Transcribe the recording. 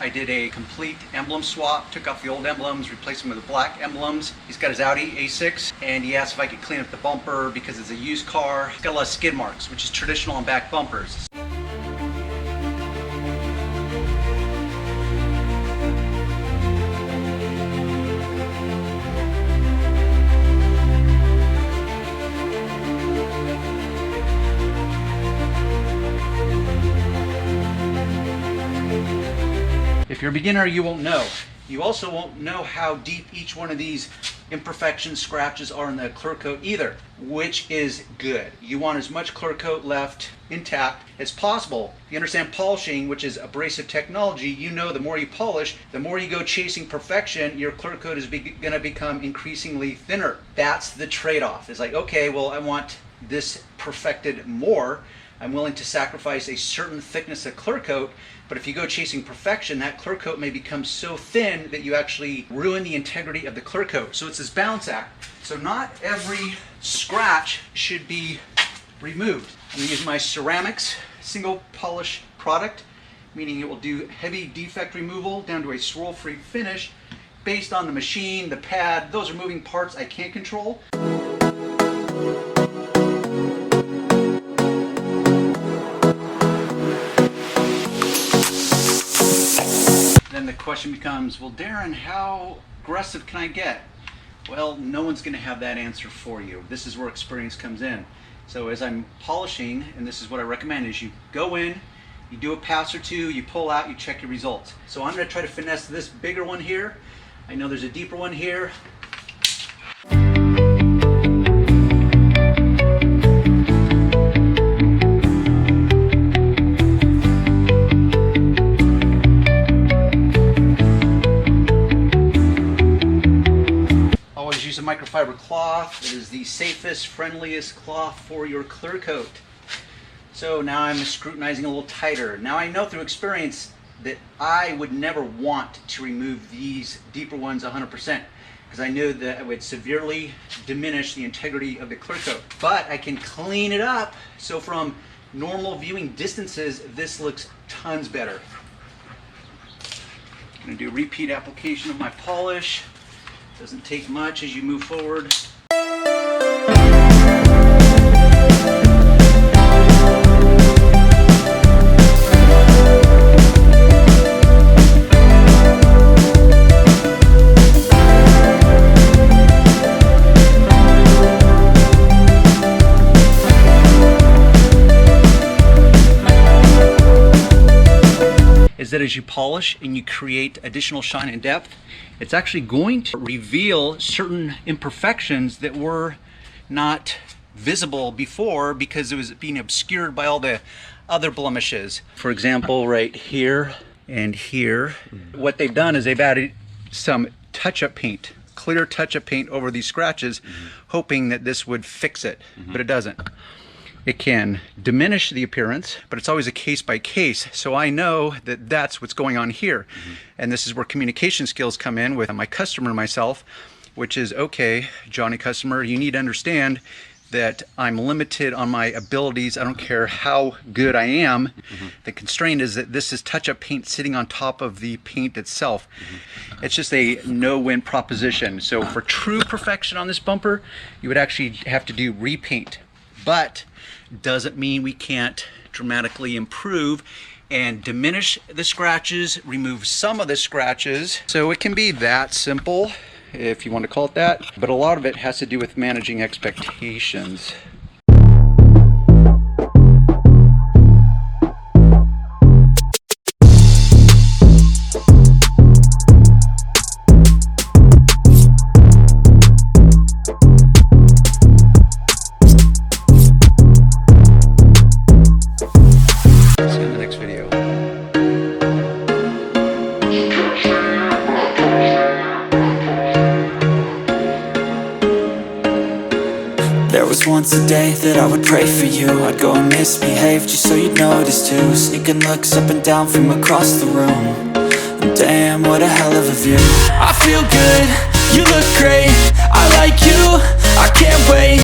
I did a complete emblem swap, took off the old emblems, replaced them with the black emblems. He's got his Audi A6 and he asked if I could clean up the bumper because it's a used car. It's got a lot of skid marks, which is traditional on back bumpers. If you're a beginner, you won't know. You also won't know how deep each one of these imperfections, scratches are in the clear coat either, which is good. You want as much clear coat left intact as possible. If you understand polishing, which is abrasive technology, you know the more you polish, the more you go chasing perfection, your clear coat is going to become increasingly thinner. That's the trade-off. It's like, okay, well, I want this perfected more. I'm willing to sacrifice a certain thickness of clear coat, but if you go chasing perfection, that clear coat may become so thin that you actually ruin the integrity of the clear coat. So it's this balance act. So not every scratch should be removed. I'm going to use my ceramics single polish product, meaning it will do heavy defect removal down to a swirl-free finish based on the machine, the pad. Those are moving parts I can't control. Then the question becomes, well, Darren, how aggressive can I get? Well, no one's going to have that answer for you. This is where experience comes in. So as I'm polishing, and this is what I recommend, is you go in, you do a pass or two, you pull out, you check your results. So I'm going to try to finesse this bigger one here. I know there's a deeper one here. Use a microfiber cloth. It is the safest, friendliest cloth for your clear coat. So now I'm scrutinizing a little tighter. Now I know through experience that I would never want to remove these deeper ones 100% because I knew that it would severely diminish the integrity of the clear coat. But I can clean it up, so from normal viewing distances, this looks tons better. I'm going to do a repeat application of my polish. Doesn't take much as you move forward. Is that as you polish and you create additional shine and depth, it's actually going to reveal certain imperfections that were not visible before because it was being obscured by all the other blemishes. For example, right here and here, what they've done is they've added some touch-up paint, clear touch-up paint over these scratches, hoping that this would fix it, but it doesn't. It can diminish the appearance, but it's always a case by case. So I know that that's what's going on here. And this is where communication skills come in with my customer and myself, which is, okay, Johnny customer, you need to understand that I'm limited on my abilities. I don't care how good I am. The constraint is that this is touch-up paint sitting on top of the paint itself. It's just a no-win proposition. So for true perfection on this bumper, you would actually have to do repaint. But doesn't mean we can't dramatically improve and diminish the scratches, remove some of the scratches. So it can be that simple, if you want to call it that, but a lot of it has to do with managing expectations. There was once a day that I would pray for you. I'd go and misbehave just so you'd notice too. Sneaking looks up and down from across the room. And damn, what a hell of a view. I feel good, you look great, I like you, I can't wait